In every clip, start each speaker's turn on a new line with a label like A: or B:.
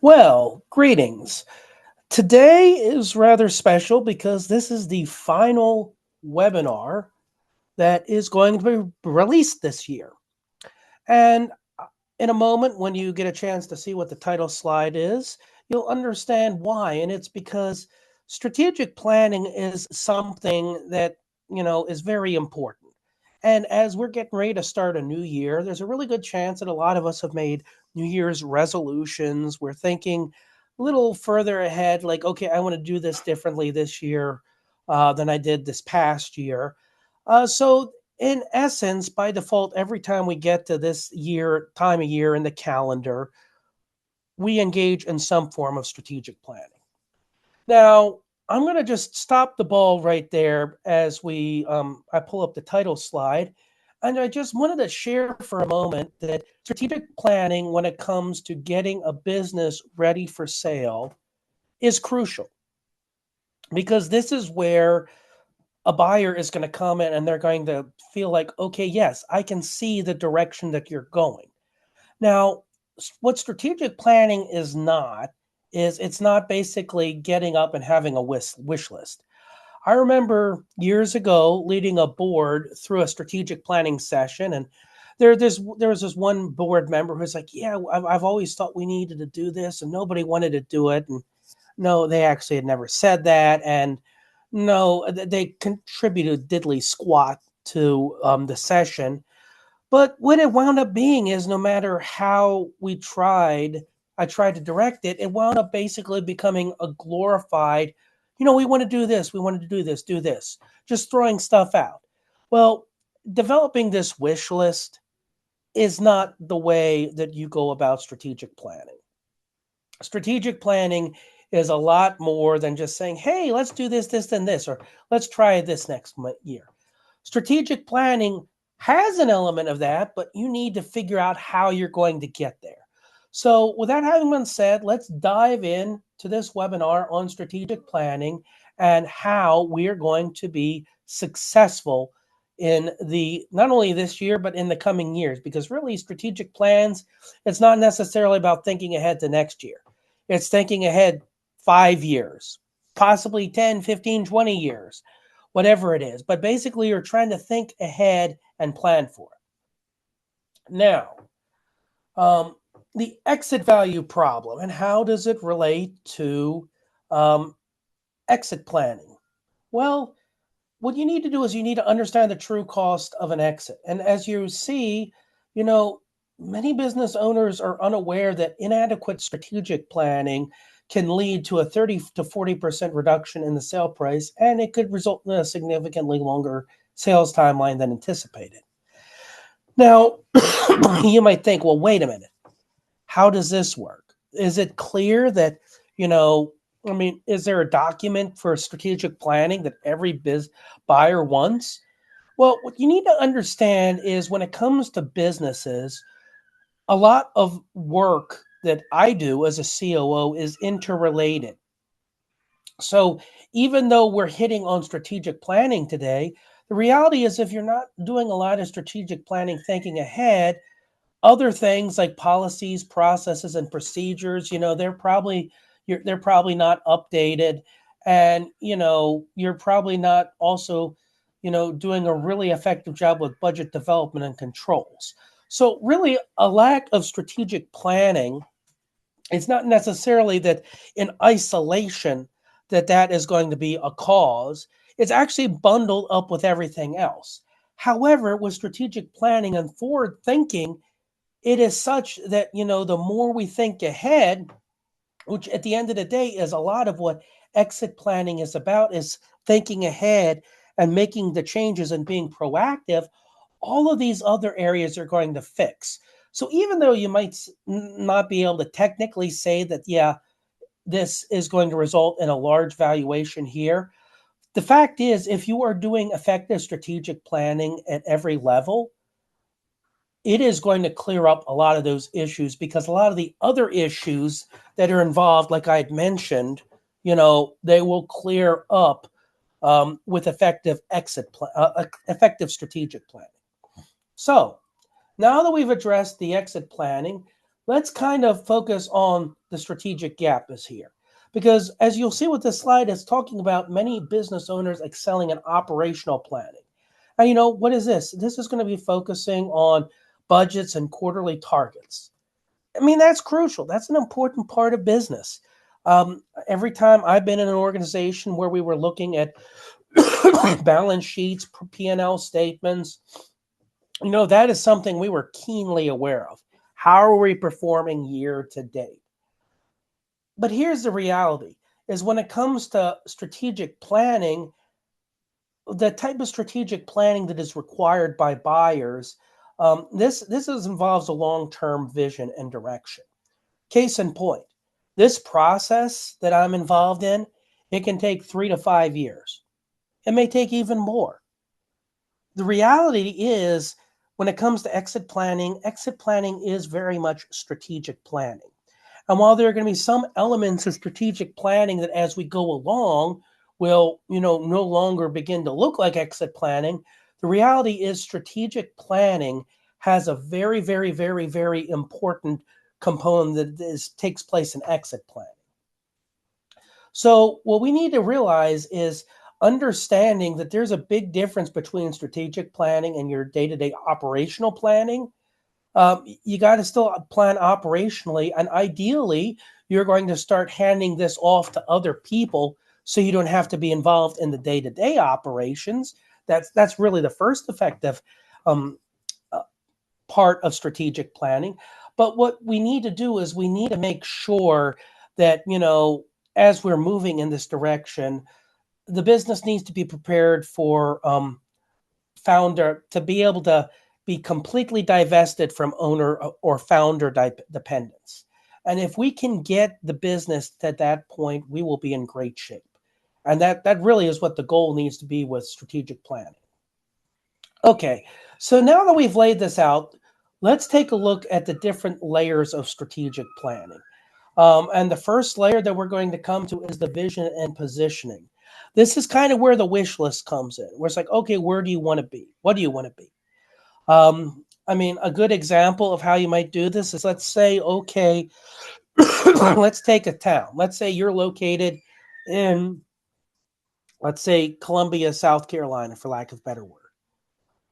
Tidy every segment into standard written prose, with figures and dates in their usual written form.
A: Well, greetings. Today is rather special because this is the final webinar that is going to be released this year. And in a moment, when you get a chance to see what the title slide is, you'll understand why. And it's because strategic planning is something that, is very important. And as we're getting ready to start a new year, there's a really good chance that a lot of us have made New Year's resolutions. We're thinking a little further ahead, like, okay, I want to do this differently this year than I did this past year. So in essence, by default, every time we get to this time of year in the calendar, we engage in some form of strategic planning. Now, I'm going to just stop the ball right there as I pull up the title slide. And I just wanted to share for a moment that strategic planning, when it comes to getting a business ready for sale, is crucial because this is where a buyer is going to come in and they're going to feel like, okay, yes, I can see the direction that you're going. Now, what strategic planning is not, is it's not basically getting up and having a wish list. I remember years ago leading a board through a strategic planning session, and there was this one board member who's like, "Yeah, I've always thought we needed to do this, and nobody wanted to do it." And no, they actually had never said that, and no, they contributed diddly squat to the session. But what it wound up being is no matter how I tried to direct it, it wound up basically becoming a glorified, we want to do this, we wanted to do this, just throwing stuff out. Well, developing this wish list is not the way that you go about strategic planning. Strategic planning is a lot more than just saying, hey, let's do this, and this, or let's try this next year. Strategic planning has an element of that, but you need to figure out how you're going to get there. So, with that having been said, let's dive in to this webinar on strategic planning and how we are going to be successful in the not only this year but in the coming years, because really strategic plans, it's not necessarily about thinking ahead to next year. It's thinking ahead 5 years, possibly 10, 15, 20 years, whatever it is. But basically, you're trying to think ahead and plan for it. Now, um, the exit value problem and how does it relate to um, exit planning? Well, what you need to do is you need to understand the true cost of an exit. And as you see, you know, many business owners are unaware that inadequate strategic planning can lead to a 30 to 40% reduction in the sale price, and it could result in a significantly longer sales timeline than anticipated. Now, you might think, well, wait a minute. How does this work? Is it clear that, you know, is there a document for strategic planning that every buyer wants? Well, what you need to understand is when it comes to businesses, a lot of work that I do as a COO is interrelated. So even though we're hitting on strategic planning today, the reality is if you're not doing a lot of strategic planning, thinking ahead, other things like policies, processes, and procedures, they're probably not updated, and you're probably not also, doing a really effective job with budget development and controls. So really, a lack of strategic planning. It's not necessarily that in isolation that is going to be a cause. It's actually bundled up with everything else. However, with strategic planning and forward thinking, it is such that, the more we think ahead, which at the end of the day is a lot of what exit planning is about, is thinking ahead and making the changes and being proactive, all of these other areas are going to fix. So even though you might not be able to technically say that, yeah, this is going to result in a large valuation here, the fact is, if you are doing effective strategic planning at every level, it is going to clear up a lot of those issues, because a lot of the other issues that are involved, like I had mentioned, they will clear up with effective strategic planning. So now that we've addressed the exit planning, let's kind of focus on the strategic gap is here. Because as you'll see with this slide, it's talking about many business owners excelling in operational planning. And what is this? This is going to be focusing on budgets and quarterly targets. I mean, that's crucial. That's an important part of business. Every time I've been in an organization where we were looking at balance sheets, P&L statements, that is something we were keenly aware of. How are we performing year to date? But here's the reality is when it comes to strategic planning, the type of strategic planning that is required by buyers, involves a long-term vision and direction. Case in point, this process that I'm involved in, it can take 3 to 5 years. It may take even more. The reality is, when it comes to exit planning is very much strategic planning. And while there are going to be some elements of strategic planning that as we go along will, no longer begin to look like exit planning, the reality is strategic planning has a very, very, very, very important component that takes place in exit planning. So what we need to realize is understanding that there's a big difference between strategic planning and your day-to-day operational planning. You got to still plan operationally, and ideally, you're going to start handing this off to other people so you don't have to be involved in the day-to-day operations. That's really the first effective um, part of strategic planning. But what we need to do is we need to make sure that, as we're moving in this direction, the business needs to be prepared for founder to be able to be completely divested from owner or founder dependence. And if we can get the business to that point, we will be in great shape. And that really is what the goal needs to be with strategic planning. Okay, so now that we've laid this out, let's take a look at the different layers of strategic planning. And the first layer that we're going to come to is the vision and positioning. This is kind of where the wish list comes in, where it's like, okay, where do you want to be? What do you want to be? I mean, a good example of how you might do this is, let's say, okay, let's take a town. Let's say you're located in, let's say, Columbia, South Carolina, for lack of a better word.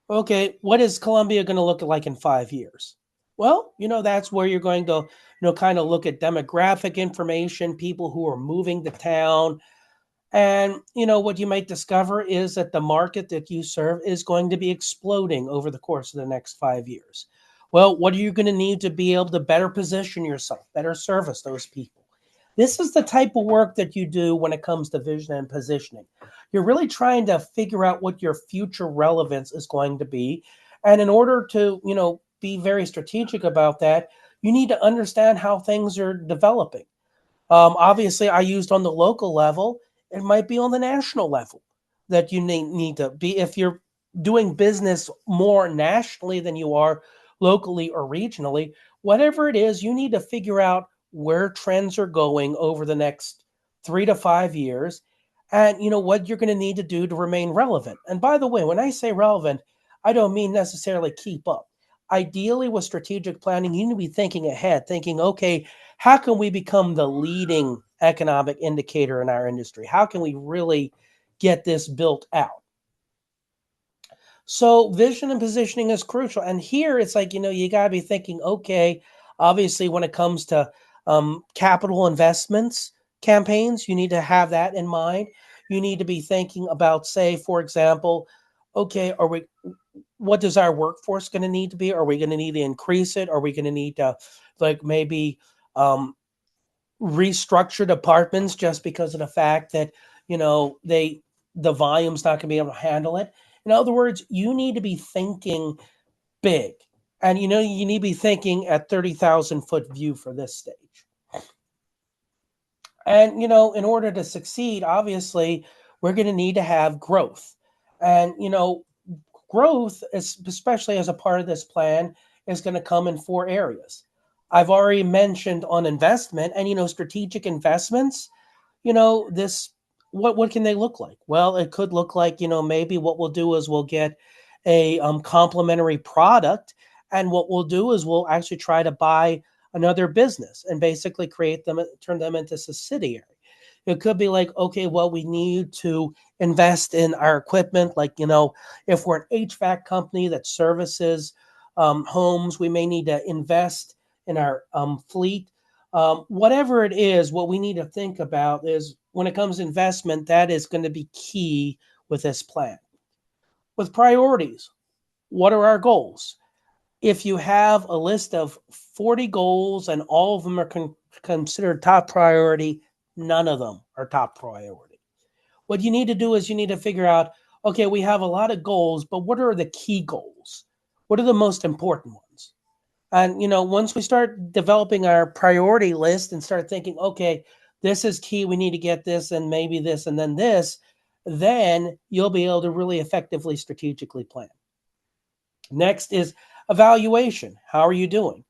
A: Okay, what is Columbia going to look like in 5 years? Well, that's where you're going to, kind of look at demographic information, people who are moving to town. And, what you might discover is that the market that you serve is going to be exploding over the course of the next 5 years. Well, what are you going to need to be able to better position yourself, better service those people? This is the type of work that you do when it comes to vision and positioning. You're really trying to figure out what your future relevance is going to be. And in order to, be very strategic about that, you need to understand how things are developing. Obviously, I used on the local level. It might be on the national level that you need to be. If you're doing business more nationally than you are locally or regionally, whatever it is, you need to figure out where trends are going over the next 3 to 5 years, and what you're going to need to do to remain relevant. And by the way, when I say relevant, I don't mean necessarily keep up. Ideally, with strategic planning, you need to be thinking ahead, thinking, okay, how can we become the leading economic indicator in our industry? How can we really get this built out? So vision and positioning is crucial. And here it's like, you got to be thinking, okay, obviously when it comes to capital investments campaigns, you need to have that in mind. You need to be thinking about, say, for example, okay, what does our workforce going to need to be? Are we going to need to increase it? Are we going to need to, like, maybe restructure departments just because of the fact that the volume's not going to be able to handle it? In other words, you need to be thinking big, and you need to be thinking at 30,000 foot view for this stage. And in order to succeed, obviously, we're going to need to have growth, and growth, especially as a part of this plan, is going to come in 4 areas. I've already mentioned on investment, and strategic investments. This, what can they look like? Well, it could look like, maybe what we'll do is we'll get a complementary product, and what we'll do is we'll actually try to buy another business and basically turn them into subsidiary. It could be like, okay, well, we need to invest in our equipment. Like, if we're an HVAC company that services homes, we may need to invest in our fleet. Whatever it is, what we need to think about is when it comes to investment, that is going to be key with this plan. With priorities, what are our goals? If you have a list of 40 goals and all of them are considered top priority, none of them are top priority. What you need to do is you need to figure out, okay, we have a lot of goals, but what are the key goals? What are the most important ones? And, once we start developing our priority list and start thinking, okay, this is key, we need to get this and maybe this and then this, then you'll be able to really effectively strategically plan. Next is evaluation. How are you doing?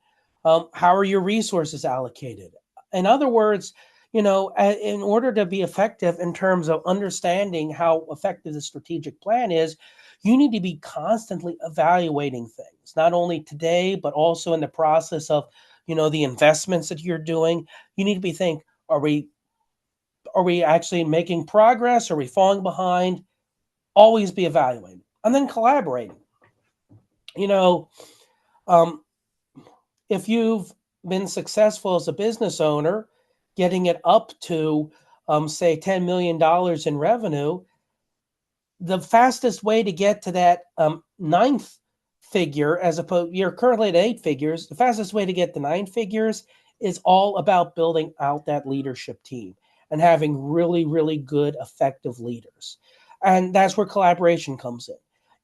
A: How are your resources allocated? In other words, in order to be effective in terms of understanding how effective the strategic plan is, you need to be constantly evaluating things, not only today, but also in the process of, the investments that you're doing. You need to be thinking, are we actually making progress? Are we falling behind? Always be evaluating. And then collaborating. You know, um, if you've been successful as a business owner, getting it up to, say, $10 million in revenue, the fastest way to get to that ninth figure, as opposed, you're currently at 8 figures, the fastest way to get to 9 figures is all about building out that leadership team and having really, really good, effective leaders. And that's where collaboration comes in.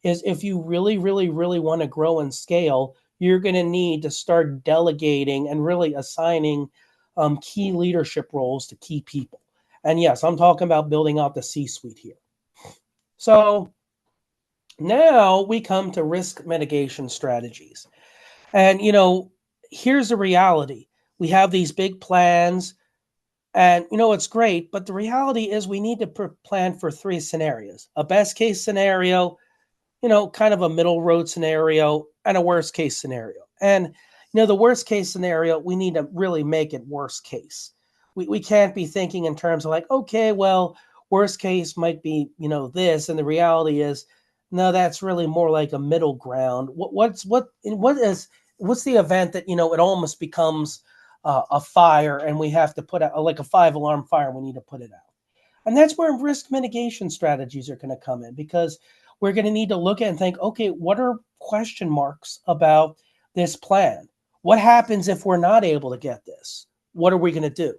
A: Is if you really, really, really want to grow and scale, you're going to need to start delegating and really assigning key leadership roles to key people. And yes, I'm talking about building out the C-suite here. So now we come to risk mitigation strategies. And, here's the reality. We have these big plans, and, it's great, but the reality is we need to plan for 3 scenarios: a best case scenario, kind of a middle road scenario, and a worst case scenario. And, the worst case scenario, we need to really make it worst case. We can't be thinking in terms of like, okay, well, worst case might be, this. And the reality is, no, that's really more like a middle ground. What's the event that, it almost becomes a fire and we have to put out like a 5 alarm fire, we need to put it out. And that's where risk mitigation strategies are going to come in, because we're going to need to look at and think, okay, what are question marks about this plan? What happens if we're not able to get this? What are we going to do?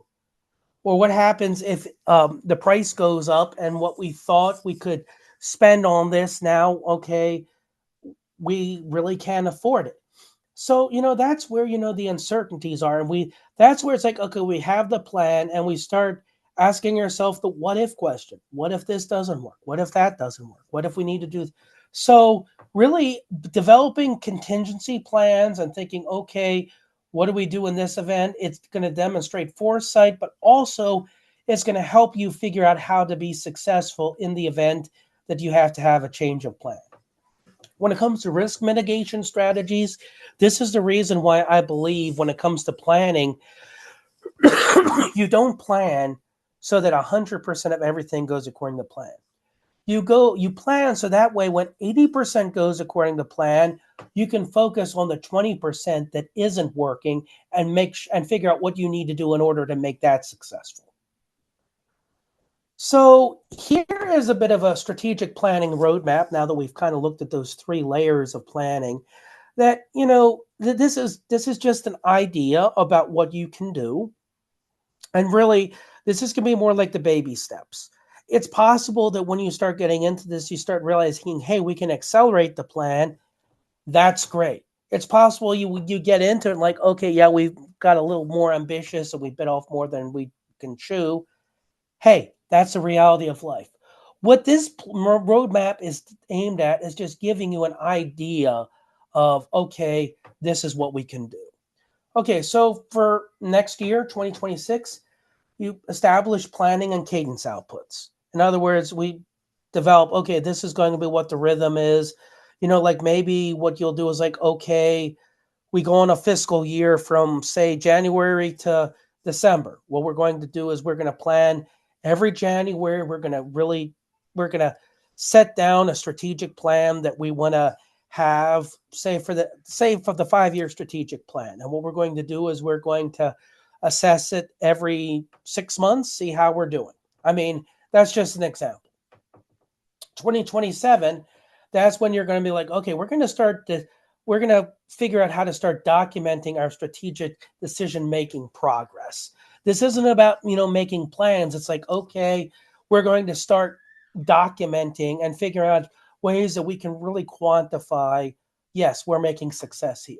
A: Or what happens if the price goes up and what we thought we could spend on this now, okay, we really can't afford it. So, that's where, the uncertainties are. And that's where it's like, okay, we have the plan and we start asking ourselves the what if question. What if this doesn't work? What if that doesn't work? What if we need to do? So really developing contingency plans and thinking, okay, what do we do in this event? It's going to demonstrate foresight, but also it's going to help you figure out how to be successful in the event that you have to have a change of plan. When it comes to risk mitigation strategies, this is the reason why I believe when it comes to planning, you don't plan so that 100% of everything goes according to plan. You plan so that way when 80% goes according to plan, you can focus on the 20% that isn't working and figure out what you need to do in order to make that successful. So here is a bit of a strategic planning roadmap. Now that we've kind of looked at those 3 layers of planning, that this is just an idea about what you can do, and really this is going to be more like the baby steps. It's possible that when you start getting into this, you start realizing, hey, we can accelerate the plan. That's great. It's possible you get into it like, okay, yeah, we've got a little more ambitious and we bit off more than we can chew. Hey, that's the reality of life. What this roadmap is aimed at is just giving you an idea of, okay, this is what we can do. Okay, so for next year, 2026, you establish planning and cadence outputs. In other words, we develop, okay, this is going to be what the rhythm is. Like maybe what you'll do is like, okay, we go on a fiscal year from, say, January to December. What we're going to do is we're going to plan every January. We're going to set down a strategic plan that we want to have, say for the 5 year strategic plan. And what we're going to do is we're going to assess it every 6 months, see how we're doing. I mean, that's just an example. 2027, that's when you're going to be like, okay, we're going to figure out how to start documenting our strategic decision making progress. This isn't about, making plans. It's like, okay, we're going to start documenting and figuring out ways that we can really quantify, yes, we're making success here.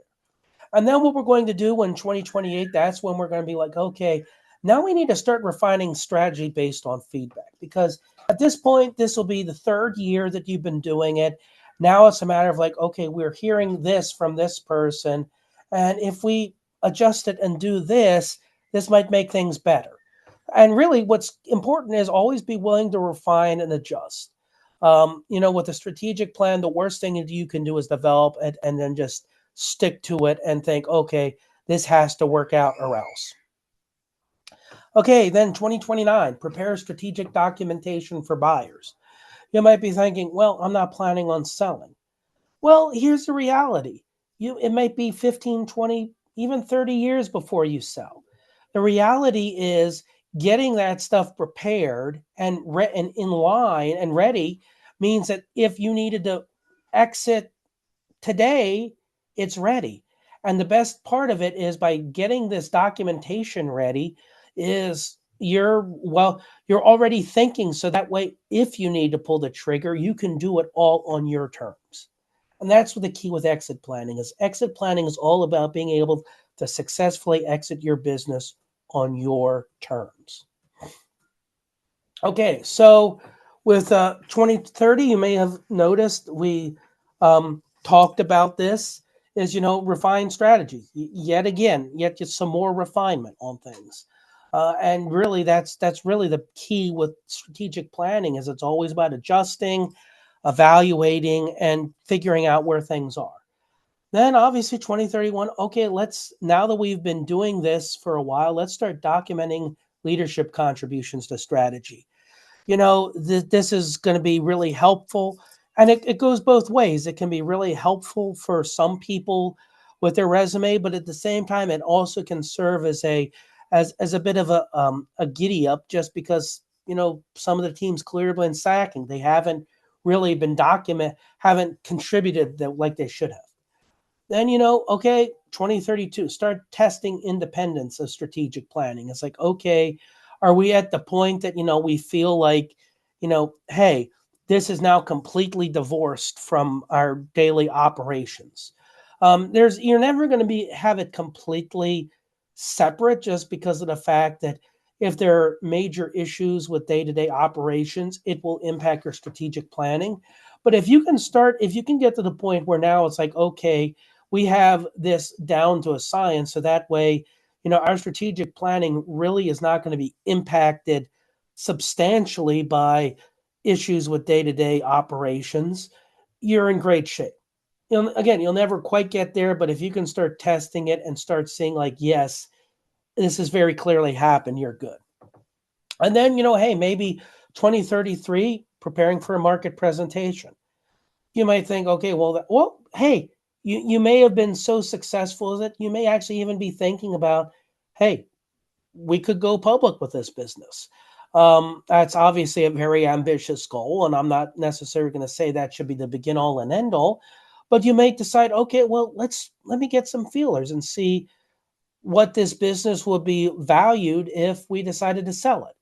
A: And then what we're going to do in 2028, that's when we're going to be like, okay, now we need to start refining strategy based on feedback. Because at this point, this will be the third year that you've been doing it. Now it's a matter of like, okay, we're hearing this from this person. And if we adjust it and do this, this might make things better. And really, what's important is always be willing to refine and adjust. With a strategic plan, the worst thing you can do is develop it and then just stick to it and think, okay, this has to work out or else. Okay, then 2029, prepare strategic documentation for buyers. You might be thinking, well, I'm not planning on selling. Well, here's the reality. It might be 15, 20, even 30 years before you sell. The reality is getting that stuff prepared and in line and ready means that if you needed to exit today, it's ready. And the best part of it is by getting this documentation ready is you're already thinking, so that way if you need to pull the trigger, you can do it all on your terms. And that's what the key with exit planning is. Exit planning is all about being able to successfully exit your business on your terms. Okay, so with 2030, you may have noticed we talked about this is, refine strategy. Yet just some more refinement on things. And really, that's really the key with strategic planning is it's always about adjusting, evaluating, and figuring out where things are. Then obviously 2031, okay, now that we've been doing this for a while, let's start documenting leadership contributions to strategy. This is going to be really helpful. And it goes both ways. It can be really helpful for some people with their resume, but at the same time, it also can serve as a bit of a giddy up just because, some of the teams clearly been sacking. They haven't really been haven't contributed like they should have. Then, okay, 2032, start testing independence of strategic planning. It's like, okay, are we at the point that, we feel like, hey, this is now completely divorced from our daily operations. You're never going to have it completely separate just because of the fact that if there are major issues with day-to-day operations, it will impact your strategic planning. But if you can get to the point where now it's like, okay, we have this down to a science, so that way, our strategic planning really is not going to be impacted substantially by issues with day-to-day operations. You're in great shape. Again, you'll never quite get there, but if you can start testing it and start seeing like, yes, this has very clearly happened, you're good. And then, hey, maybe 2033, preparing for a market presentation. You might think, okay, hey, you may have been so successful that you may actually even be thinking about, hey, we could go public with this business. That's obviously a very ambitious goal, and I'm not necessarily going to say that should be the begin all and end all, but you may decide, okay, well, let me get some feelers and see what this business would be valued if we decided to sell it.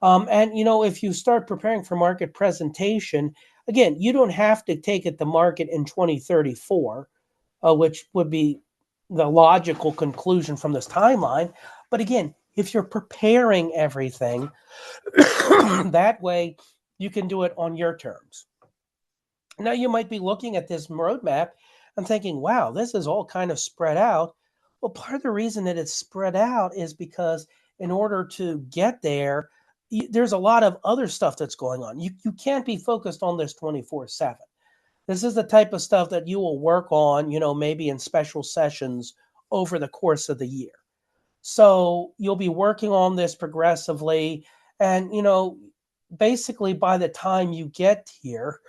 A: And if you start preparing for market presentation, again, you don't have to take it to market in 2034, which would be the logical conclusion from this timeline. But again, if you're preparing everything, that way you can do it on your terms. Now you might be looking at this roadmap and thinking, wow, this is all kind of spread out. Well, part of the reason that it's spread out is because in order to get there, there's a lot of other stuff that's going on. You can't be focused on this 24/7. This is the type of stuff that you will work on, maybe in special sessions over the course of the year. So you'll be working on this progressively. And, basically by the time you get here,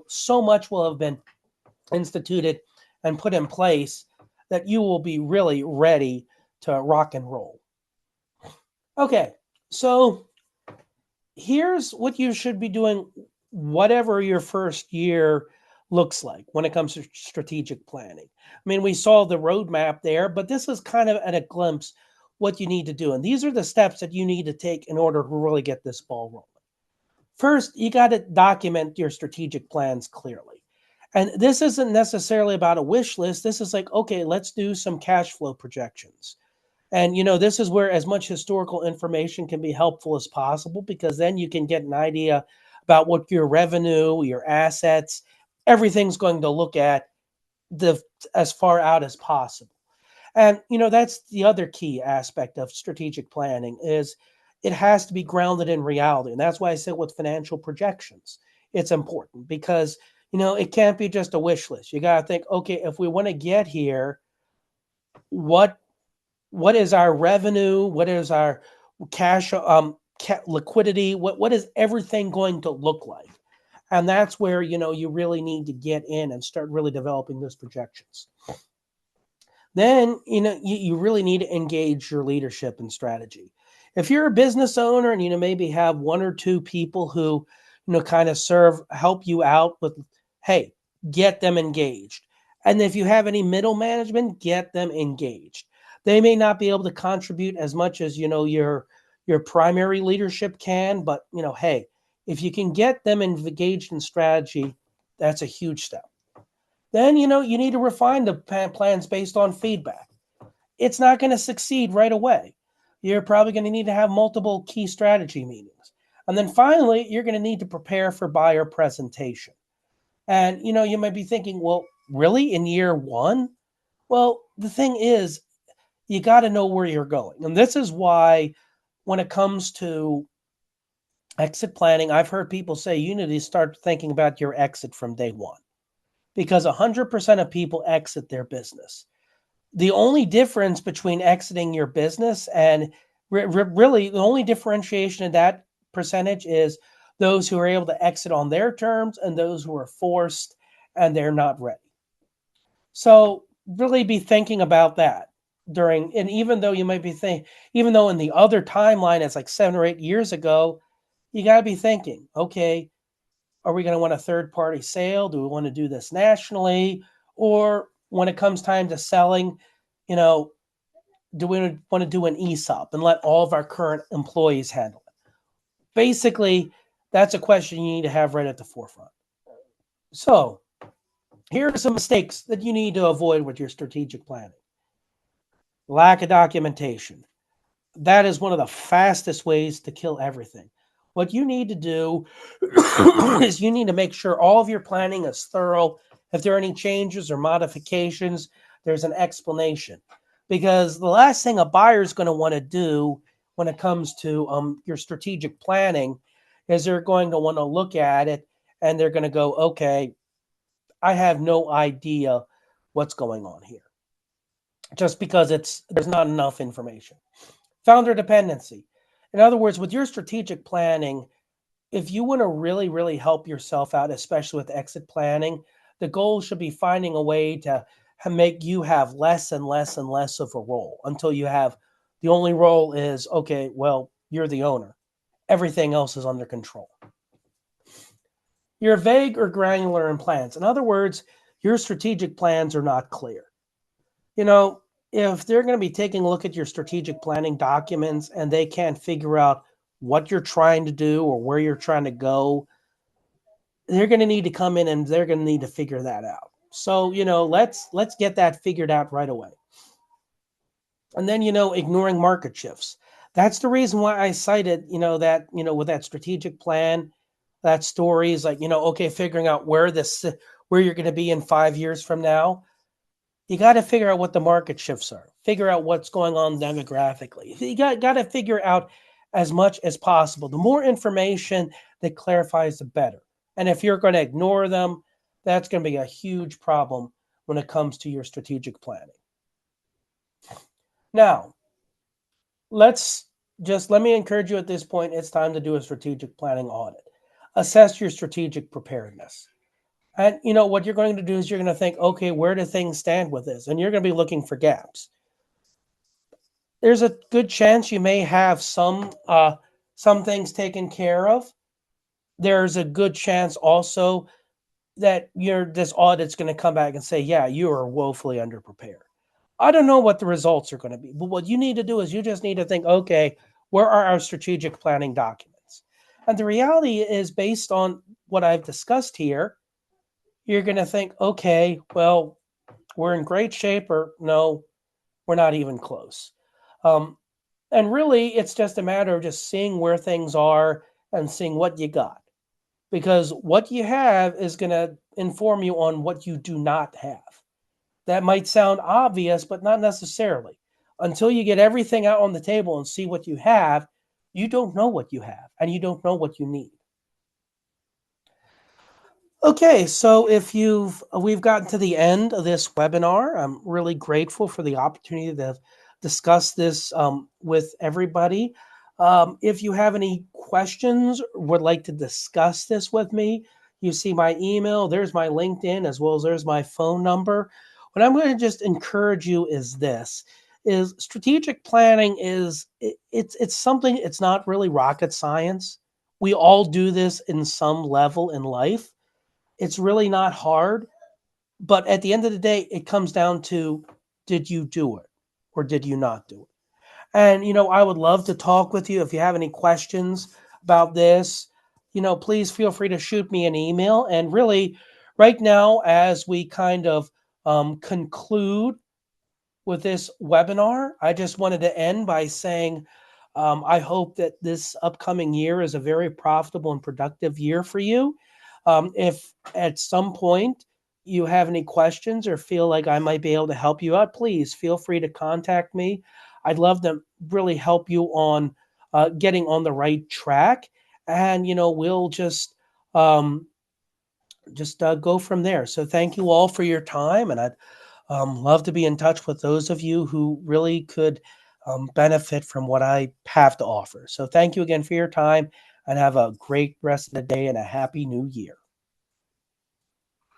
A: so much will have been instituted and put in place that you will be really ready to rock and roll. Okay, so here's what you should be doing, whatever your first year looks like when it comes to strategic planning. I mean, we saw the roadmap there, but this is kind of at a glimpse what you need to do. And these are the steps that you need to take in order to really get this ball rolling. First, you got to document your strategic plans clearly. And this isn't necessarily about a wish list. This is like, okay, let's do some cash flow projections. And this is where as much historical information can be helpful as possible, because then you can get an idea about what your revenue, your assets, everything's going to look at the as far out as possible. And that's the other key aspect of strategic planning is it has to be grounded in reality. And that's why I said with financial projections, it's important because it can't be just a wish list. You got to think, okay, if we want to get here, what is our revenue? What is our cash liquidity? What is everything going to look like? And that's where you really need to get in and start really developing those projections. Then you really need to engage your leadership and strategy. If you're a business owner and maybe have one or two people who kind of help you out with, hey, get them engaged. And if you have any middle management, get them engaged. They may not be able to contribute as much as your primary leadership can, but hey, if you can get them engaged in strategy, that's a huge step. Then you need to refine the plans based on feedback. It's not going to succeed right away. You're probably going to need to have multiple key strategy meetings. And then finally, you're going to need to prepare for buyer presentation. And you might be thinking, well, really in year one? Well, the thing is, you got to know where you're going. And this is why when it comes to exit planning, I've heard people say you need to start thinking about your exit from day one, because 100% of people exit their business. The only difference between exiting your business and really the only differentiation in that percentage is those who are able to exit on their terms and those who are forced and they're not ready. So really be thinking about that and even though you might be thinking, even though in the other timeline it's like 7 or 8 years ago, you got to be thinking, okay, are we going to want a third party sale? Do we want to do this nationally? Or when it comes time to selling, do we want to do an ESOP and let all of our current employees handle it? Basically, that's a question you need to have right at the forefront. So here are some mistakes that you need to avoid with your strategic planning. Lack of documentation. That is one of the fastest ways to kill everything. What you need to do is you need to make sure all of your planning is thorough. If there are any changes or modifications, there's an explanation. Because the last thing a buyer is going to want to do when it comes to your strategic planning is they're going to want to look at it and they're going to go, okay, I have no idea what's going on here. Just because there's not enough information. Founder dependency. In other words, with your strategic planning, if you want to really, really help yourself out, especially with exit planning, the goal should be finding a way to make you have less and less and less of a role until you have the only role is, okay, well, you're the owner. Everything else is under control. You're vague or granular in plans. In other words, your strategic plans are not clear. If they're going to be taking a look at your strategic planning documents and they can't figure out what you're trying to do or where you're trying to go, they're going to need to come in and they're going to need to figure that out. So, let's get that figured out right away. And then, ignoring market shifts. That's the reason why I cited, that, with that strategic plan, that story is like, okay, figuring out where you're going to be in 5 years from now. You got to figure out what the market shifts are. Figure out what's going on demographically. You got to figure out as much as possible. The more information that clarifies, the better. And if you're going to ignore them, that's going to be a huge problem when it comes to your strategic planning. Now, let's let me encourage you at this point. It's time to do a strategic planning audit. Assess your strategic preparedness. And what you're going to do is you're going to think, okay, where do things stand with this? And you're going to be looking for gaps. There's a good chance you may have some things taken care of. There's a good chance also that this audit's going to come back and say, yeah, you are woefully underprepared. I don't know what the results are going to be, but what you need to do is you just need to think, okay, where are our strategic planning documents? And the reality is, based on what I've discussed here, you're going to think, okay, well, we're in great shape, or no, we're not even close. Um, and really, it's just a matter of just seeing where things are and seeing what you got. Because what you have is going to inform you on what you do not have. That might sound obvious, but not necessarily. Until you get everything out on the table and see what you have, you don't know what you have and you don't know what you need. Okay, so if we've gotten to the end of this webinar. I'm really grateful for the opportunity to discuss this with everybody. If you have any questions, would like to discuss this with me, you see my email, there's my LinkedIn, as well as there's my phone number. What I'm going to just encourage you is strategic planning it's something, it's not really rocket science. We all do this in some level in life. It's really not hard, but at the end of the day, it comes down to, did you do it or did you not do it? And I would love to talk with you. If you have any questions about this, please feel free to shoot me an email. And really, right now, as we kind of conclude with this webinar, I just wanted to end by saying I hope that this upcoming year is a very profitable and productive year for you. If at some point you have any questions or feel like I might be able to help you out, please feel free to contact me. I'd love to really help you on getting on the right track, and we'll just go from there. So thank you all for your time, and I'd love to be in touch with those of you who really could benefit from what I have to offer. So thank you again for your time, and have a great rest of the day and a happy new year.